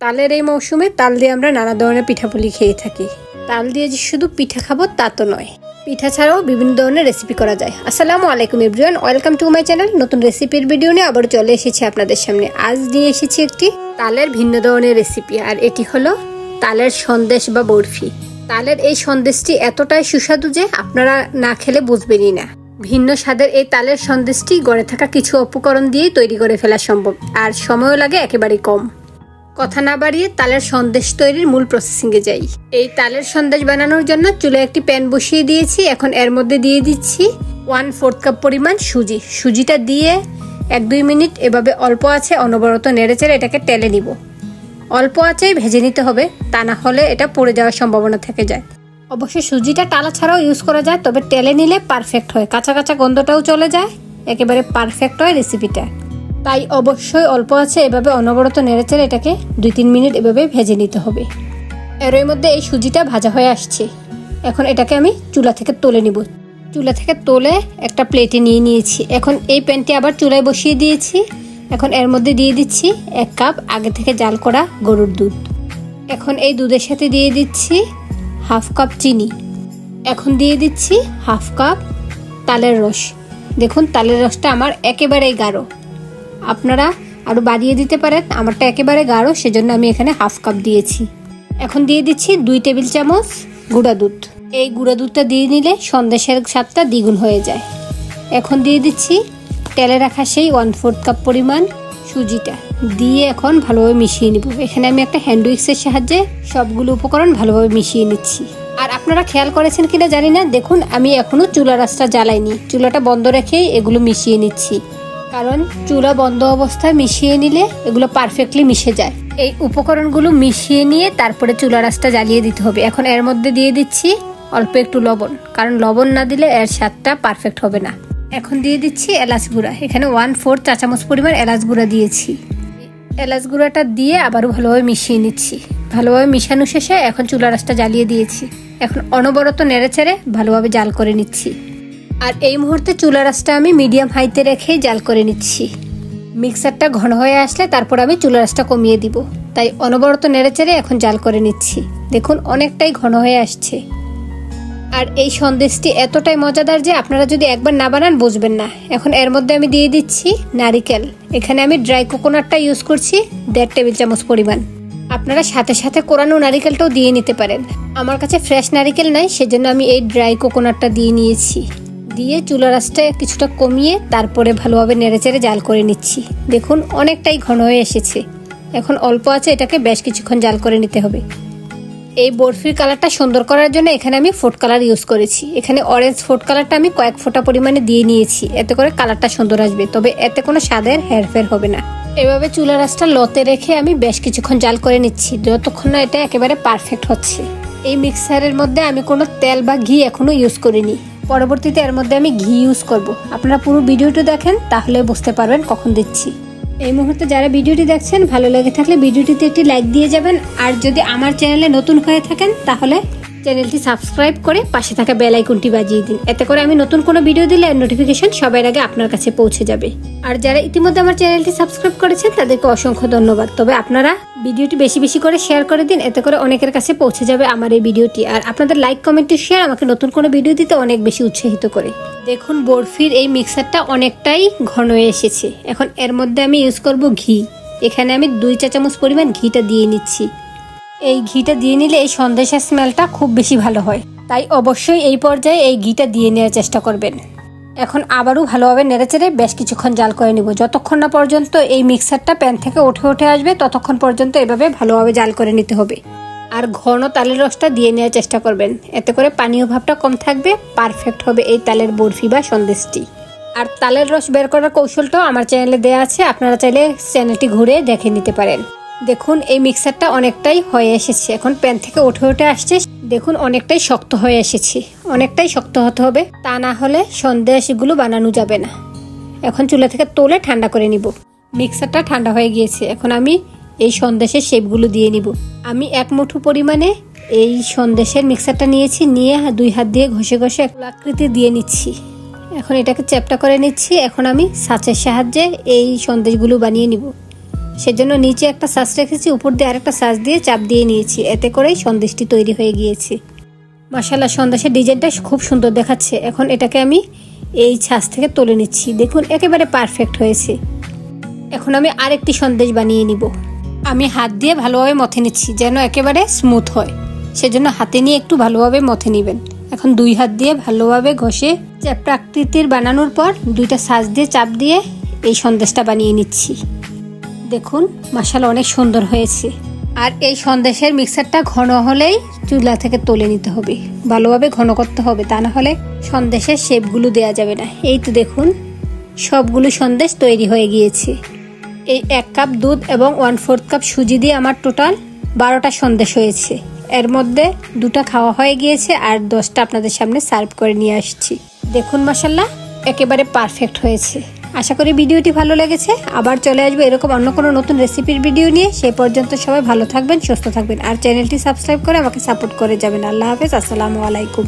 তালের এই মৌসুমে তাল দিয়ে আমরা নানা ধরনের পিঠাপুলি খেয়ে থাকি। তাল দিয়ে যে শুধু পিঠা খাবো তা তো নয়, পিঠা ছাড়াও বিভিন্ন ধরনের রেসিপি করা যায়। আসসালামু আলাইকুম everyone, welcome to my channel. নতুন রেসিপির ভিডিও নিয়ে আবার চলে এসেছি আপনাদের সামনে। আজ নিয়ে এসেছি একটি তালের ভিন্ন ধরনের রেসিপি, আর এটি হলো তালের সন্দেশ বা বরফি। তালের এই সন্দেশটি এতটাই সুস্বাদু যে আপনারা না খেলে বুঝবেনই না। ভিন্ন স্বাদের এই তালের সন্দেশটি ঘরে থাকা কিছু উপকরণ দিয়েই তৈরি করে ফেলা সম্ভব, আর সময়ও লাগে একেবারেই কম। কথা না বাড়িয়ে তালের সন্দেশ তৈরির মূল প্রসেসিংয়ে যাই। এই তালের সন্দেশ বানানোর জন্য চুলায় একটি প্যান বসিয়ে দিয়েছি। এখন এর মধ্যে দিয়ে দিচ্ছি 1/4 কাপ পরিমাণ সুজি। সুজিটা দিয়ে 1-2 মিনিট এভাবে অল্প আছে অনবরত নেড়েচেড়ে এটাকে টেলে নিব। অল্প আঁচেই ভেজে নিতে হবে, তা না হলে এটা পড়ে যাওয়ার সম্ভাবনা থেকে যায়। অবশ্যই সুজিটা টালা ছাড়াও ইউজ করা যায়, তবে টেলে নিলে পারফেক্ট হয়, কাঁচা কাঁচা গন্ধটাও চলে যায়, একেবারে পারফেক্ট হয় রেসিপিটা। তাই অবশ্যই অল্প আছে এভাবে অনবরত নেড়েচেড়ে এটাকে 2-3 মিনিট এভাবে ভেজে নিতে হবে। এর মধ্যে এই সুজিটা ভাজা হয়ে আসছে। এখন এটাকে আমি চুলা থেকে তুলে নিব। চুলা থেকে তুলে একটা প্লেটে নিয়ে নিয়েছি। এখন এই প্যানটি আবার চুলায় বসিয়ে দিয়েছি। এখন এর মধ্যে দিয়ে দিচ্ছি 1 কাপ আগে থেকে জাল করা গরুর দুধ। এখন এই দুধের সাথে দিয়ে দিচ্ছি 1/2 কাপ চিনি। এখন দিয়ে দিচ্ছি 1/2 কাপ তালের রস। দেখুন তালের রসটা আমার একেবারেই গাঢ়, আপনারা আরও বাড়িয়ে দিতে পারেন, আমারটা একেবারে গাঢ়, সেজন্য আমি এখানে 1/2 কাপ দিয়েছি। এখন দিয়ে দিচ্ছি 2 টেবিল চামচ গুঁড়া দুধ। এই গুঁড়া দুধটা দিয়ে নিলে সন্দেশের স্বাদটা দ্বিগুণ হয়ে যায়। এখন দিয়ে দিচ্ছি তেলে রাখা সেই 1/4 কাপ পরিমাণ সুজিটা দিয়ে এখন ভালোভাবে মিশিয়ে নিব। এখানে আমি একটা হ্যান্ড উইক্সের সাহায্যে সবগুলো উপকরণ ভালোভাবে মিশিয়ে নিচ্ছি। আর আপনারা খেয়াল করেছেন কিনা জানি না, দেখুন আমি এখনো চুলার আঁচটা জ্বালাইনি, চুলাটা বন্ধ রেখেই এগুলো মিশিয়ে নিচ্ছি, কারণ চুলা বন্ধ অবস্থায় মিশিয়ে নিলে এগুলো পারফেক্টলি মিশে যায়। এই উপকরণগুলো মিশিয়ে নিয়ে তারপরে চুলার আঁচটা জ্বালিয়ে দিতে হবে। এখন এর মধ্যে দিয়ে দিচ্ছি অল্প একটু লবণ, কারণ লবণ না দিলে এর স্বাদটা পারফেক্ট হবে না। এখন দিয়ে দিচ্ছি এলাচ গুঁড়া। এখানে 1/4 চা চামচ পরিমাণ এলাচ গুঁড়া দিয়েছি। এলাচ গুঁড়াটা দিয়ে আবারও ভালোভাবে মিশিয়ে নিচ্ছি। ভালোভাবে মিশানো শেষে এখন চুলার আঁচটা জ্বালিয়ে দিয়েছি। এখন অনবরত নেড়েচেড়ে ভালোভাবে জাল করে নিচ্ছি। আর এই মুহূর্তে চুলার আঁচটা আমি মিডিয়াম হাইতে রেখেই জাল করে নিচ্ছি। মিক্সারটা ঘন হয়ে আসলে তারপর আমি চুলার আঁচটা কমিয়ে দিব, তাই অনবরত নেড়েচেড়ে এখন জাল করে নিচ্ছি। দেখুন অনেকটাই ঘন হয়ে আসছে। আর এই সন্দেশটি এতটাই মজাদার যে আপনারা যদি একবার না বানান বুঝবেন না। এখন এর মধ্যে আমি দিয়ে দিচ্ছি নারিকেল। এখানে আমি ড্রাই কোকোনাটটা ইউজ করছি 1.5 টেবিল চামচ পরিমাণ। আপনারা সাথে সাথে কোরানো নারিকেলটাও দিয়ে নিতে পারেন। আমার কাছে ফ্রেশ নারিকেল নাই, সেজন্য আমি এই ড্রাই কোকোনাটটা দিয়ে নিয়েছি। দিয়ে চুলার আঁচটা কিছুটা কমিয়ে তারপরে ভালোভাবে নেড়েচেড়ে জাল করে নিচ্ছি। দেখুন অনেকটাই ঘন হয়ে এসেছে। এখন অল্প আছে এটাকে বেশ কিছুক্ষণ জাল করে নিতে হবে। এই বরফির কালারটা সুন্দর করার জন্য এখানে আমি ফুড কালার ইউজ করেছি। এখানে অরেঞ্জ ফুড কালারটা আমি কয়েক ফোঁটা পরিমাণে দিয়ে নিয়েছি, এতে করে কালারটা সুন্দর আসবে, তবে এতে কোনো স্বাদের হেরফের হবে না। এভাবে চুলার আঁচটা লতে রেখে আমি বেশ কিছুক্ষণ জাল করে নিচ্ছি, যতক্ষণ না এটা একেবারে পারফেক্ট হচ্ছে। এই মিক্সারের মধ্যে আমি কোনো তেল বা ঘি এখনো ইউজ করিনি, পরবর্তীতে এর মধ্যে আমি ঘি ইউজ করব। আপনারা পুরো ভিডিওটি দেখেন, তাহলে বুঝতে পারবেন কখন দিচ্ছি। এই মুহূর্তে যারা ভিডিওটি দেখছেন, ভালো লেগে থাকলে ভিডিওটিতে একটি লাইক দিয়ে যাবেন। আর যদি আমার চ্যানেলে নতুন হয়ে থাকেন তাহলে চ্যানেলটি সাবস্ক্রাইব করে পাশে থাকা বেল আইকনটি বাজিয়ে দিন, এতে করে আমি নতুন কোনো ভিডিও দিলে এর নোটিফিকেশন সবার আগে আপনার কাছে পৌঁছে যাবে। আর যারা ইতিমধ্যে আমার চ্যানেলটি সাবস্ক্রাইব করেছেন তাদেরকে অসংখ্য ধন্যবাদ। তবে আপনারা ভিডিওটি বেশি বেশি করে শেয়ার করে দিন, এতে করে অনেকের কাছে পৌঁছে যাবে আমার এই ভিডিওটি। আর আপনাদের লাইক কমেন্ট শেয়ার আমাকে নতুন কোনো ভিডিও দিতে অনেক বেশি উৎসাহিত করে। দেখুন বরফির এই মিক্সারটা অনেকটাই ঘন হয়ে এসেছে। এখন এর মধ্যে আমি ইউজ করব ঘি। এখানে আমি 2 চা চামচ পরিমাণ ঘিটা দিয়ে নিচ্ছি। এই ঘিটা দিয়ে নিলে এই সন্দেশের স্মেলটা খুব বেশি ভালো হয়, তাই অবশ্যই এই পর্যায়ে এই ঘিটা দিয়ে নেওয়ার চেষ্টা করবেন। এখন আবারও ভালোভাবে নেড়েচেড়ে বেশ কিছুক্ষণ জাল করে নিব, যতক্ষণ না পর্যন্ত এই মিক্সারটা প্যান থেকে উঠে আসবে ততক্ষণ পর্যন্ত এভাবে ভালোভাবে জাল করে নিতে হবে। আর ঘন তালের রসটা দিয়ে নেওয়ার চেষ্টা করবেন, এতে করে পানীয় ভাবটা কম থাকবে, পারফেক্ট হবে এই তালের বরফি বা সন্দেশটি। আর তালের রস বের করার কৌশলটাও আমার চ্যানেলে দেওয়া আছে, আপনারা চাইলে চ্যানেলটি ঘুরে দেখে নিতে পারেন। দেখুন এই মিক্সারটা অনেকটাই হয়ে এসেছে, এখন প্যান থেকে উঠে আসছে। দেখুন অনেকটাই শক্ত হয়ে এসেছে, অনেকটাই শক্ত হতে হবে, তা না হলে সন্দেশগুলো বানানো যাবে না। এখন চুলা থেকে তুলে ঠান্ডা করে নিব। মিক্সারটা ঠান্ডা হয়ে গিয়েছে, এখন আমি এই সন্দেশের শেপগুলো দিয়ে নিব। আমি 1 মুঠো পরিমাণে এই সন্দেশের মিক্সারটা নিয়েছি, নিয়ে 2 হাত দিয়ে ঘষে ঘষে এক আকৃতি দিয়ে নিচ্ছি। এখন এটাকে চ্যাপটা করে নিচ্ছি। এখন আমি ছাঁচের সাহায্যে এই সন্দেশগুলো বানিয়ে নিব। সেজন্য নিচে একটা ছাঁচ রেখেছি, উপর দিয়ে আরেকটা ছাঁচ দিয়ে চাপ দিয়ে নিয়েছি, এতে করেই সন্দেশটি তৈরি হয়ে গিয়েছে। মাশাআল্লাহ, সন্দেশের ডিজাইনটা খুব সুন্দর দেখাচ্ছে। এখন এটাকে আমি এই ছাঁচ থেকে তুলে নিচ্ছি। দেখুন একেবারে পারফেক্ট হয়েছে। এখন আমি আরেকটি সন্দেশ বানিয়ে নিব। আমি হাত দিয়ে ভালোভাবে মথে নিচ্ছি যেন একেবারে স্মুথ হয়, সেজন্য হাতে নিয়ে একটু ভালোভাবে মথে নেবেন। এখন 2 হাত দিয়ে ভালোভাবে ঘষে চ্যাপ্টা আকৃতির বানানোর পর 2টা ছাঁচ দিয়ে চাপ দিয়ে এই সন্দেশটা বানিয়ে নিচ্ছি। দেখুন মাশাআল্লাহ অনেক সুন্দর হয়েছে। আর এই সন্দেশের মিক্সারটা ঘন হলেই চুলা থেকে তুলে নিতে হবে, ভালোভাবে ঘন করতে হবে, তা না হলে সন্দেশের শেপগুলো দেওয়া যাবে না। এই তো দেখুন সবগুলো সন্দেশ তৈরি হয়ে গিয়েছে। এই 1 কাপ দুধ এবং 1/4 কাপ সুজি দিয়ে আমার টোটাল 12টা সন্দেশ হয়েছে। এর মধ্যে 2টা খাওয়া হয়ে গিয়েছে আর 10টা আপনাদের সামনে সার্ভ করে নিয়ে আসছি। দেখুন মাশাআল্লাহ একেবারে পারফেক্ট হয়েছে। আশা করি ভিডিওটি ভালো লেগেছে। আবার চলে আসবো এরকম অন্য কোনো নতুন রেসিপির ভিডিও নিয়ে। সেই পর্যন্ত সবাই ভালো থাকবেন, সুস্থ থাকবেন আর চ্যানেলটি সাবস্ক্রাইব করে আমাকে সাপোর্ট করে যাবেন। আল্লাহ হাফেজ, আসসালামু আলাইকুম।